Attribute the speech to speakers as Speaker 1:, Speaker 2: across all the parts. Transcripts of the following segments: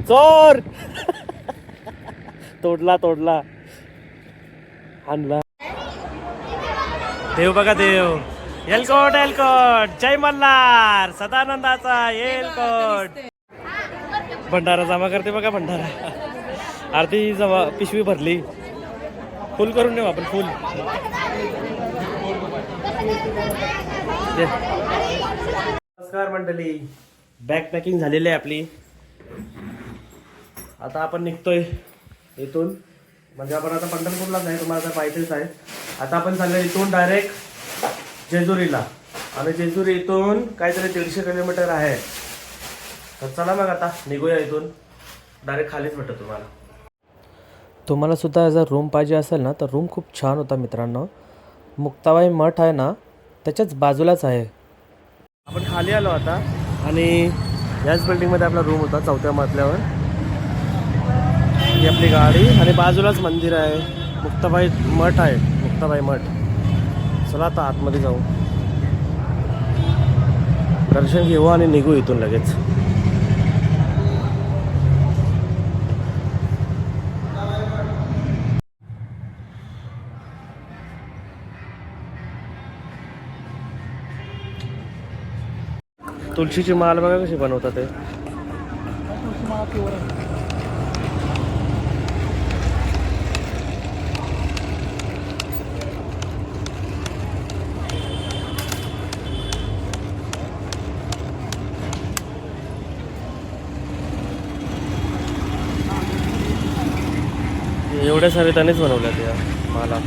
Speaker 1: चोर तोडला तोडला आणला. देव बघा देव. एलकोट एलकोट जय मल्हार सदानंदाचा एलकोट. भंडारा जमा करते बघा भंडारा. अर्धी जमा पिशवी भरली. फुल करून नेऊ आपण फुल. नमस्कार मंडळी. बॅग पॅकिंग झालेली आहे आपली. आता आपण निघतोय इथून. म्हणजे आपण आता पंढरपूरलाच नाही, तुम्हाला तर माहितीच आहे. आता आपण चाललो इथून डायरेक्ट जेजुरीला. आणि जेजुरी इथून काहीतरी 150 किलोमीटर आहे. तर चला मग आता निघूया इथून. डायरेक्ट खालीच भेटतो तुम्हाला. तुम्हाला सुद्धा जर रूम पाहिजे असेल ना तर रूम खूप छान होता मित्रांनो. मुक्ताबाई मठ आहे ना त्याच्याच बाजूलाच आहे. आपण खाली आलो आता आणि याच बिल्डिंगमध्ये आपला रूम होता 4थ्या मजल्यावर. ही आपली गाडी आणि बाजूलाच मंदिर आहे. मुक्ताबाई मठ आहे. मुक्ताबाई मठ. चला आता आतमध्ये जाऊ, दर्शन घेऊ आणि निघू इथून लगेच. तुळशीची माळ बघा कशी बनवतात ते. एवढ्या सारे त्यानेच बनवल्या त्या माला.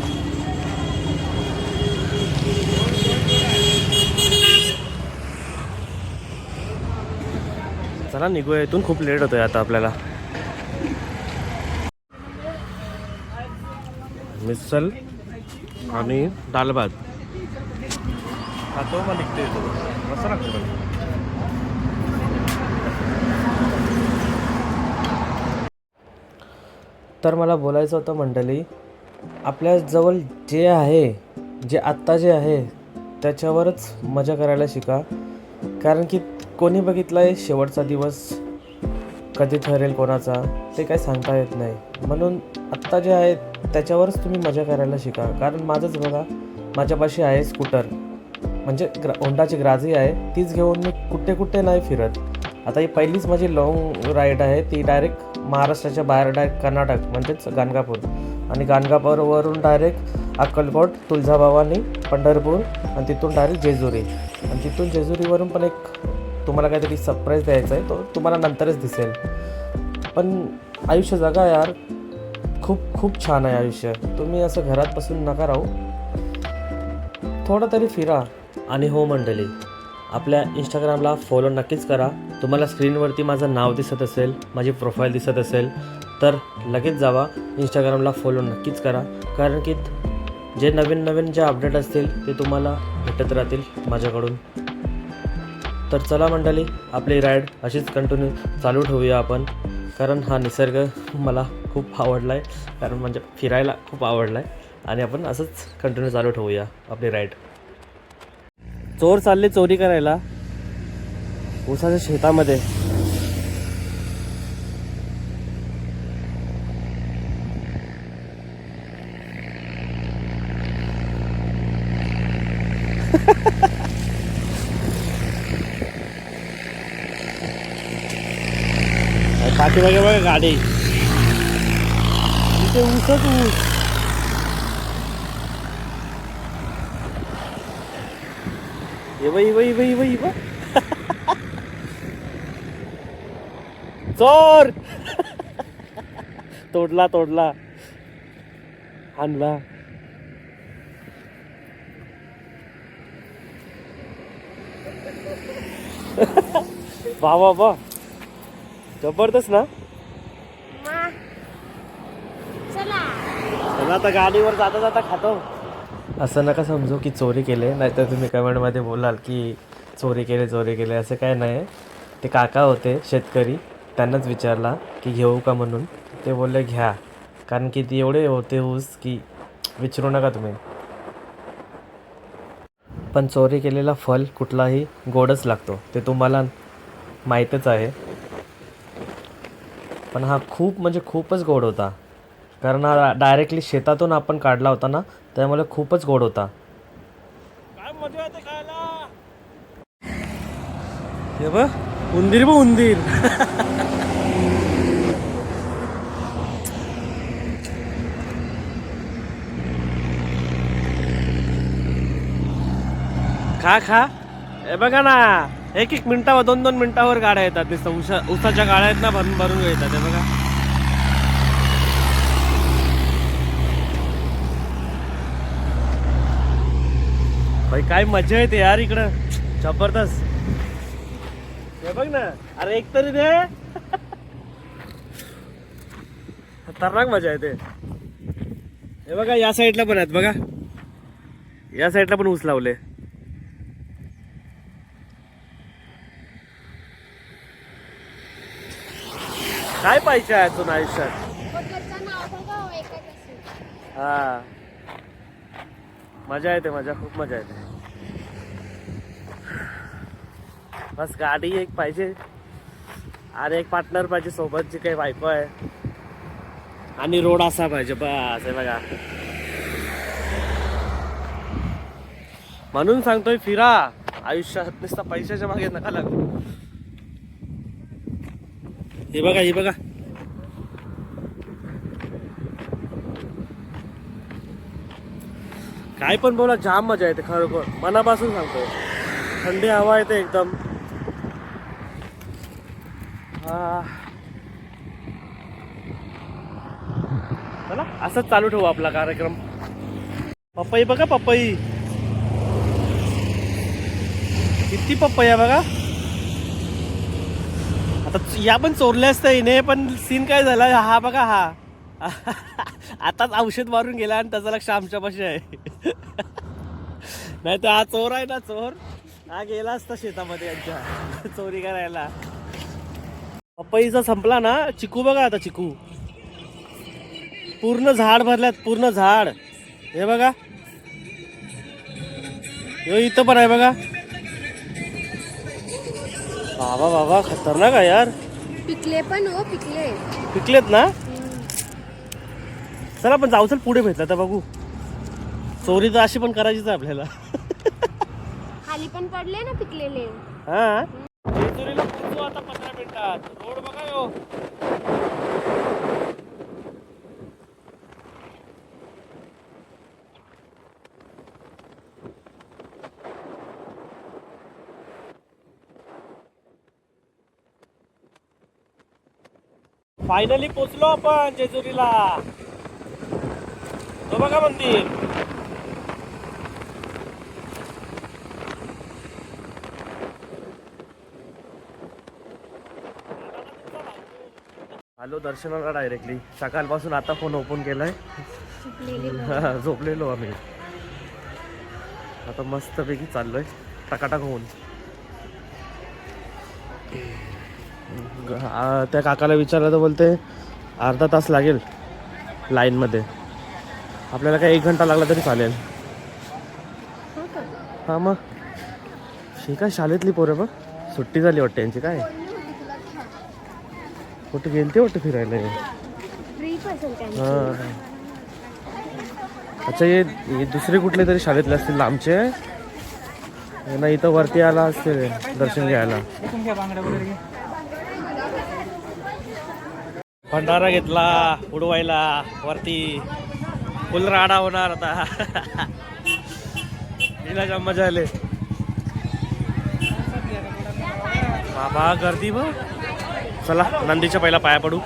Speaker 1: चला निघूया इथून. खूप लेट होतोय आता आपल्याला. मिसल आणि दाल भात खातो मग निघतो इथून. मस्त लागतो मला. तर मला बोलायचं होतं मंडळी, आपल्याजवळ जे आहे, जे आत्ता जे आहे त्याच्यावरच मजा करायला शिका. कारण की कोणी बघितलं आहे शेवटचा दिवस कधी ठरेल कोणाचा ते काही सांगता येत नाही. म्हणून आत्ता जे आहे त्याच्यावरच तुम्ही मजा करायला शिका. कारण माझंच बघा, माझ्यापाशी आहे स्कूटर, म्हणजे होंडाची ग्राझी आहे. तीच घेऊन मी कुठे कुठे नाही फिरत. आता ही पहिलीच माझी लाँग राईड आहे. ती डायरेक्ट महाराष्ट्राच्या बाहेर, डायरेक्ट कर्नाटक म्हणजेच गाणगापूर. आणि गाणगापूरवरून डायरेक्ट अक्कलकोट, तुळजाभवानी, पंढरपूर आणि तिथून डायरेक्ट जेजुरी. आणि तिथून जेजुरीवरून पण एक तुम्हाला काहीतरी सरप्राईज द्यायचा आहे, तो तुम्हाला नंतरच दिसेल. पण आयुष्य जगा यार. खूप खूप छान आहे आयुष्य. तुम्ही असं घरात बसून नका राहू, थोडं तरी फिरा. आणि हो मंडळी, आपल्या इंस्टाग्रामला फॉलो नक्कीच करा. तुम्हाला स्क्रीनवरती माझं नाव दिसत असेल, माझी प्रोफाईल दिसत असेल तर लगेच जावा इंस्टाग्रामला फॉलो नक्कीच करा. कारण की जे नवीन नवीन जे अपडेट असतील ते तुम्हाला भेटत राहतील माझ्याकडून. तर चला मंडळी, आपली राईड अशीच कंटिन्यू चालू ठेवूया आपण. कारण हा निसर्ग मला खूप आवडला आहे. कारण म्हणजे फिरायला खूप आवडला आहे. आणि आपण असंच कंटिन्यू चालू ठेवूया आपली राईड. चोर चालले चोरी करायला ऊसाच्या शेतामध्ये. पाठीमागे बघा गाडी. इथे ऊसच ऊस. ये चोर तोडला तोडला आणला. वा वा वा, जबरदस्त ना. चला आता गाडीवर जाता जाता खातो. असं नका समजू की चोरी केले, नाहीतर तुम्ही कमेंटमध्ये बोलाल की चोरी केले. असं काय नाही. ते काका होते शेतकरी, त्यांनाच विचारला की घेऊ का म्हणून. ते बोलले घ्या. कारण की ती एवढे होते ऊस की विचारू नका तुम्ही. पण चोरी केलेला फल कुठलाही गोडच लागतो, ते तुम्हाला माहीतच आहे. पण हा खूप म्हणजे खूपच गोड होता, कारण हा डायरेक्टली शेतातून आपण काढला होता ना, त्यामुळे खूपच गोड होता. काय मजा येते खायला. हे बघ उंदीर बघ उंदीर. खा खा. हे बघा ना, एक एक मिनिटावर 2-2 मिनिटावर गाड्या येतात. नुसतं उसाच्या गाड्या आहेत ना, भरून भरून येतात. हे बघा. भाई काय मजा येते यार इकडं, जबरदस्त. हे बघ ना, अरे एक तरी दे. खतरनाक मजा येते. हे बघा या साईडला पण आहेत बघा, या साईडला पण ऊस लावले. काय पाहिजे अजून आयुष्यात. हा मजा येते, मजा खूप मजा येते. बस गाडी एक पाहिजे आणि एक पार्टनर पाहिजे सोबत, जी काही बायको आहे, आणि रोड असा पाहिजे बस. हे बघा, म्हणून सांगतोय फिरा आयुष्यात, नुसता पैशाच्या मागे नका लागू. हे बघा, हे बघा, काय पण बोला, जाम मजा येते खरोखर, मनापासून सांगतोय. थंडी हवा येते एकदम. चला असंच चालू ठेवू आपला कार्यक्रम. पपई बघा, पपई किती पपई आहे बघा. आता या पण चोरल्या असतं हिने, पण सीन काय झाला हा बघा, हा आताच औषध मारून गेला आणि त्याचं लक्ष आमच्यापाशी आहे. नाही तर हा चोर आहे ना, चोर हा गेला असता शेतामध्ये यांच्या चोरी करायला. पपईचा संपला ना. चिकू बघा, आता चिकू पूर्ण झाड भरल्यात, पूर्ण झाड. हे बघा, इथं पण आहे बघा. बाबा बाबा, खतरनाक आहे यार.
Speaker 2: पिकले पण हो,
Speaker 1: पिकलेत ना. चला पण जाऊ, चल पुढे भेटलं तर बघू. चोरी तर अशी पण करायचीच आहे आपल्याला.
Speaker 2: खाली पण पडले ना पिकलेले.
Speaker 1: हा जेजुरीला पोहोचू आता 15 मिनिटात. रोड बघा यो. फायनली पोचलो आपण जेजुरीला. तो बघा मंदिर. आलो दर्शनाला डायरेक्टली. सकाळपासून आता फोन ओपन केलाय. झोपलेलो आम्ही. आता मस्तपैकी चाललोय टकाटक होऊन. त्या काकाला विचारलं तर बोलते अर्धा तास लागेल लाईनमध्ये. आपल्याला काय 1 घंटा लागला तरी चालेल. हा मग ही काय शाळेतली पोरं बघ, सुट्टी झाली वाटते यांची. काय कुठे गेलते वाटतं फिरायला. हां अच्छा, हे दुसरे कुठले तरी शाळेतले असतील लांबचे ना. इथं वरती आला असते दर्शन घ्यायला. भंडारा घेतला उडवायला वरती. फुल राडा होणार आता. हिला जाम मजा आली बाबा, गर्दी बघ. चला नंदीच्या पहिला पाया पडू.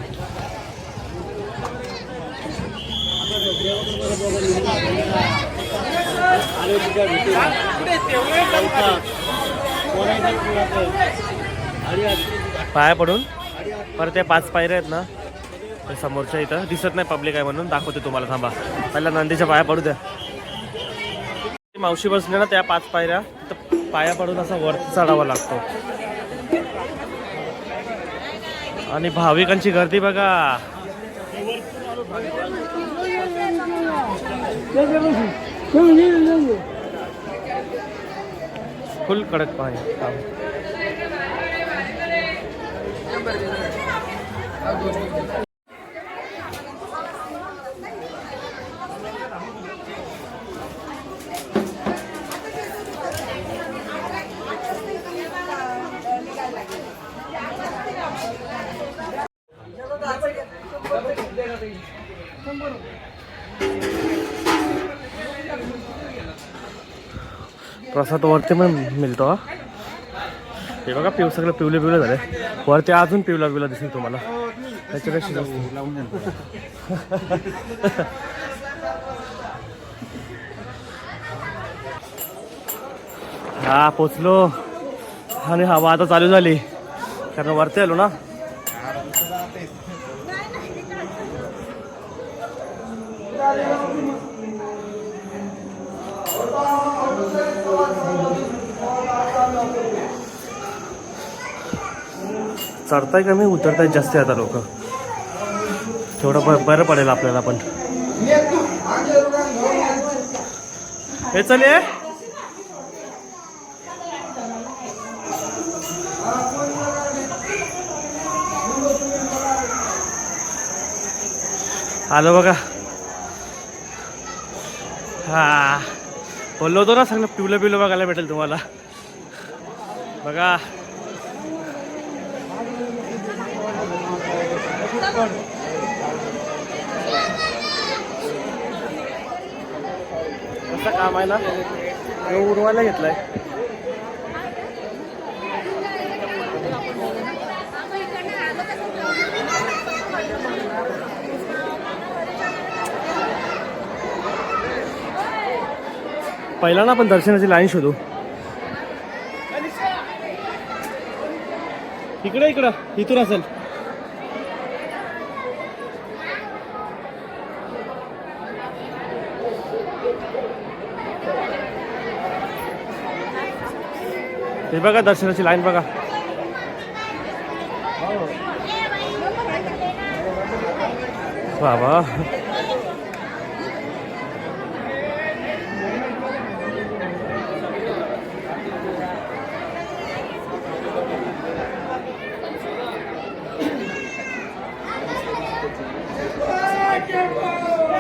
Speaker 1: पाया पडून परत त्या 5 पायऱ्या आहेत ना, समोरच्या इथं दिसत नाही, पब्लिक आहे म्हणून दाखवते तुम्हाला. थांबा, पहिला नंदीच्या पाया पडू द्या. मावशी बसले ना त्या 5 पायऱ्या, तर पाया पडून असा वरती चढावा लागतो. आणि भाविकांची गर्दी बघा. फुल कडक पाय. प्रसाद वरती पण मिळतो हा. हे बघा सगळं पिवले पिवले झाले. वरती अजून पिवला पिवला दिसेल तुम्हाला. त्याच्यापेक्षा जास्त हा पोचलो आणि हवा आता चालू झाली कारण वरती आलो ना. चढताय कमी उतरतायत जास्त आता लोक. थोडं बरं पडेल आपल्याला पण. हे चल ये. आलो बघा. हा बोललो होतो ना सगळं पिवलं पिवलं बघायला भेटेल तुम्हाला. बघा कसं काम आहे ना. उडवायला घेतलंय. पहिला ना आपण दर्शनाची लाईन शोधू. इकडं इथून असेल. हे बघा दर्शनाची लाईन बघा. बाबा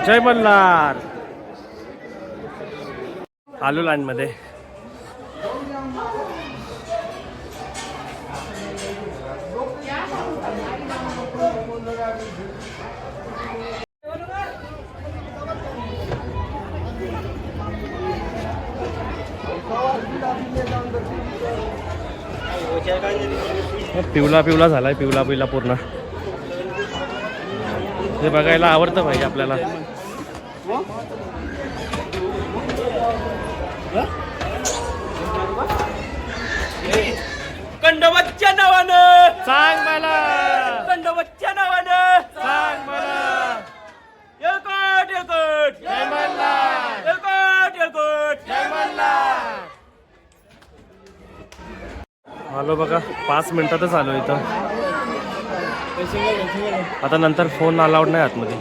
Speaker 1: जय मल्हार. आलो लाईन मध्ये. पिवला पिवला झालाय. पिवला पिवला पूर्ण. हे बघायला आवडतं पाहिजे आपल्याला.
Speaker 3: खंडोबाच्या नावानं
Speaker 1: सांग मला.
Speaker 3: खंडोबाच्या नावानं
Speaker 1: सांग मला.
Speaker 3: एकट एकट
Speaker 1: जय मल्हार.
Speaker 3: एकट एकट
Speaker 1: जय मल्हार. आलो बघा. 5 मिनिटातच आलो इथं. आता नंतर फोन अलाउड नाही आतमध्ये.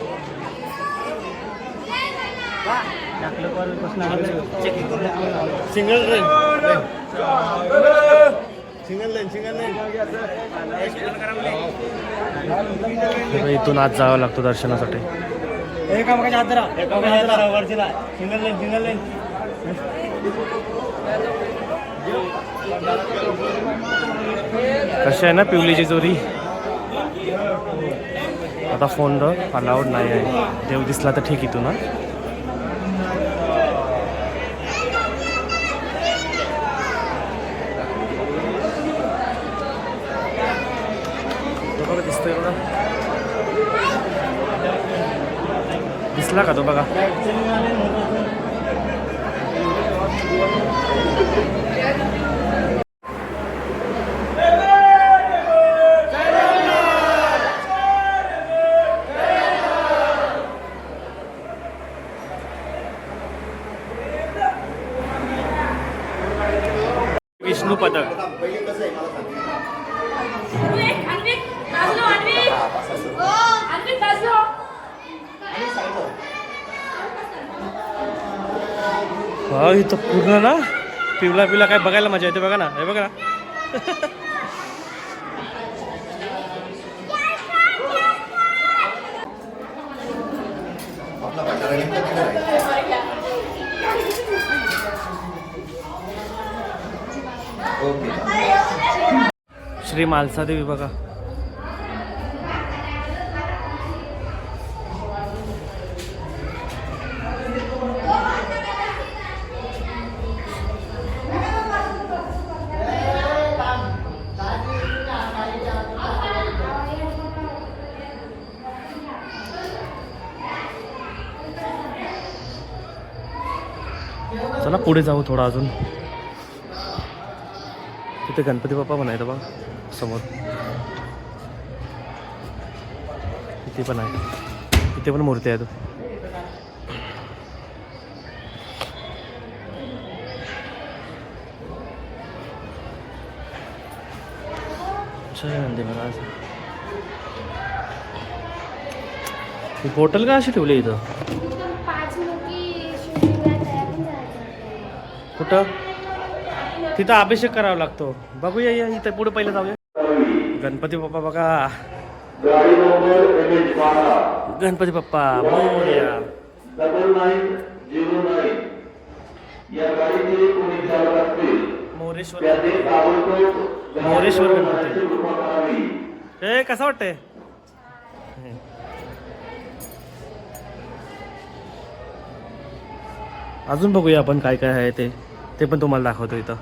Speaker 1: Single train. इथून आज जावं लागतो दर्शनासाठी. कशी आहे ना पिवलीची चोरी. आता फोन अलाउड नाही आहे. देव दिसला तर ठीक इथून. ना बघा दिसतोय बघा. दिसला का तो बघा. विष्णू पदक. हा इथं पूर्ण ना पिवला पिवला काय बघायला मजा येते बघा ना. हे बघा ना. श्री मालसा देवी बघा. चला पुढे जाऊ थोडा अजून. तिथे गणपती बाप्पा पण आहेत बघा समोर. इथे पण आहे, इथे पण मूर्ती आहेत. जय नंदी महाराज. ही बॉटल का अशी ठेवली इथं?
Speaker 2: पाच मुखी शिवलिंगात आहे, आपण जायचं.
Speaker 1: कुठं? तिथं अभिषेक करावा लागतो. बघूया या इथे पुढे पहिलं जाऊया. गणपती बाप्पा बघा. गणपती बाप्पा मोरया. मोरेश्वर मोरेश्वर गणपती. हे कसं वाटतंय? अजून बघूया आपण काय काय आहे ते पण तुम्हाला दाखवतो इथं.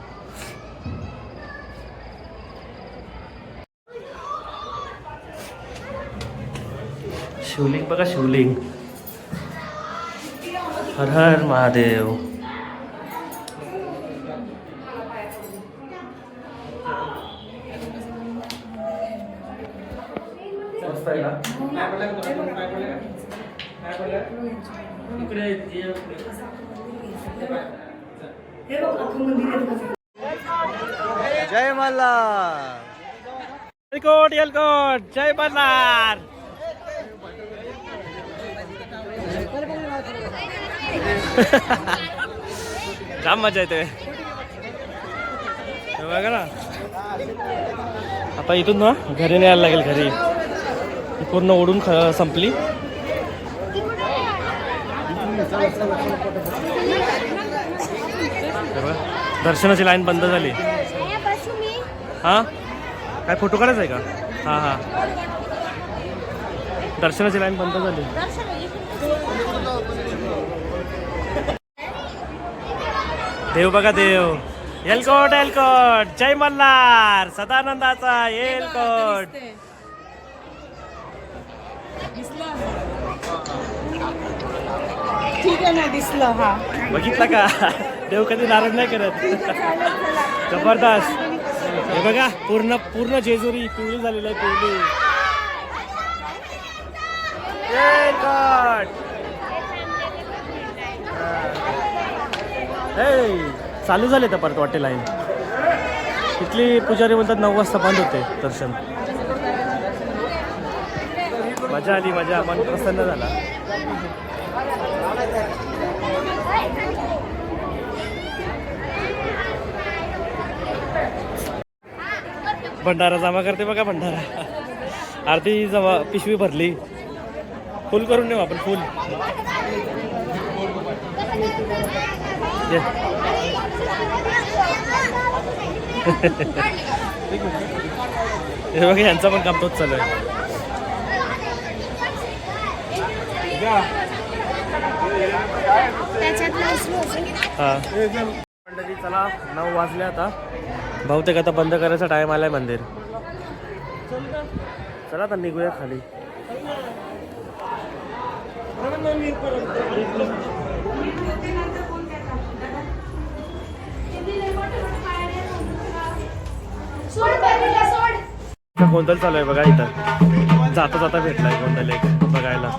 Speaker 1: शिवलिंग बघा शिवलिंग. हर हर महादेव.
Speaker 4: जय मल्हार.
Speaker 1: येलकोट येलकोट. जय मल्हार. जाम मजा येते. हे बघा ना, आता इथून ना घरी न्यायला लागेल. घरी ही पूर्ण ओढून संपली. हे बघा, दर्शनाची लाईन बंद झाली.
Speaker 2: बसू मी.
Speaker 1: हा काय फोटो काढायचा आहे का? हा. दर्शनाची लाईन बंद झाली. देव बघा देव. येलकोट येलकोट. जय मल्हार. सदानंदाचा येलकोट.
Speaker 5: ठीक आहे ना, दिसलं. हा
Speaker 1: बघितलं का? देव कधी नाराज नाही करत. जबरदस्त. हे बघा पूर्ण जेजुरी पिवळी झालेली आहे. पिवळी. येलकोट. चालू झाले तर परत वाटे लाईन. इथली पुजारी म्हणतात 9 वाजता बंद होते दर्शन. मजा आली, मजा. मन प्रसन्न झाला. भंडारा जमा करते बघा. भंडारा आरती जमा पिशवी भरली. फुल करून नेऊ आपण. फुल हे बघा, यांचा पण काम तोच चालू आहे. हा मंडळी, चला 9 वाजले आता. बहुतेक आता बंद करायचा टाइम आलाय मंदिर. चला आता निघूया खाली. गोंधळ चालू आहे बघा इथं. जाता जाता भेटलाय गोंधळ एक बघायला.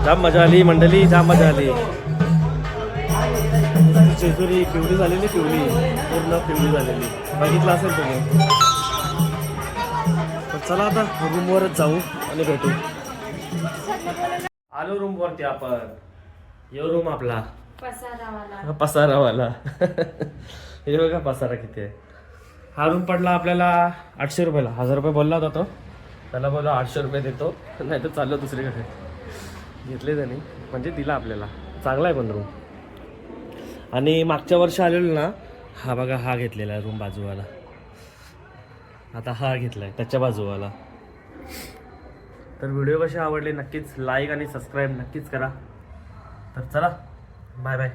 Speaker 1: जाम मजा आली मंडळी. जाम मजा आली. जेजुरी पिवळी झालेली. पूर्ण पिवळी झालेली. बघितलं असेल तुम्ही. चला आता रूमवरच जाऊ आणि भेटू. आलो रूमवरती आपण. यो रूम आपला पसारावाला. हे बघा पसारा किती आहे. हा रूम पडला आपल्याला 800 रुपयाला. 1000 रुपये बोलला होता तो. त्याला बोलला 800 रुपये देतो, नाही तर चाललो दुसरीकडे. घेतले त्यांनी, म्हणजे दिला आपल्याला. चांगला आहे पण रूम. आणि मागच्या वर्षी आलेलो ना, हा बघा हा घेतलेला आहे रूम बाजूवाला. आता हा घेतला आहे त्याच्या बाजूवाला. तर व्हिडिओ कसे आवडले नक्कीच लाईक आणि सबस्क्राईब नक्कीच करा. तर चला बाय बाय.